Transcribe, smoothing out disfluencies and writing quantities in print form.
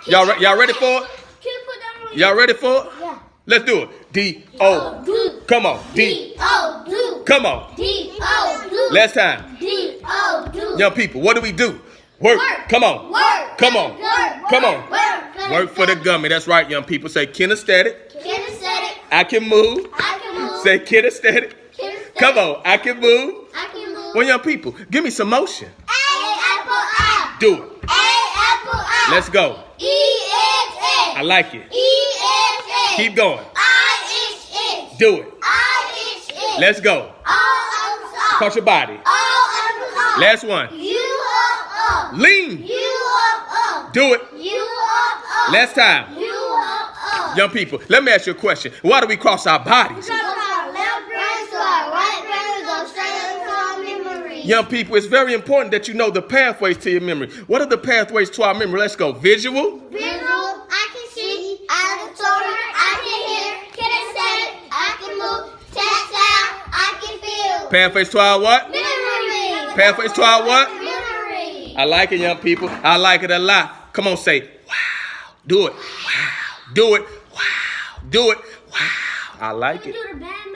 Y'all ready for it? Y'all ready for it? Yeah. Let's do it. D-O. Come on. D-O. Come on. D-O. Last time. D-O. Young people, what do we do? Work. Come on. Work. Come on. Work. Come on. Work. Work for the gummy. That's right, young people. Say kinesthetic. Kinesthetic. I can move. I can move. Say kinesthetic. Kinesthetic. Come on. I can move. I can move. Well, young people, give me some motion. A-apple-I. Do it. A-apple-I. Let's go. E-X-X. I like it. E-X-X. Keep going. I-X-X. Do it. I-X-X. Let's go. O-X-O. Cross your body. O-X-O. Last one. U-O-O. Lean. U-O-O. Do it. U-O-O. Last time. U-O-O. Young people, let me ask you a question. Why do we cross our bodies? From our left brain to our right brain, go straight into our memory. Young people, it's very important that you know the pathways to your memory. What are the pathways to our memory? Let's go. Visual. Visual, I can see. Auditory, I can hear. Kinesthetic, I can move. Tactile, I can feel. Pathways to our what? Memory. Pathways to our what? Memory. I like it, young people. I like it a lot. Come on, say, wow. Do it. Wow. Do it. Wow. Do it. Wow. I like it. Do the bad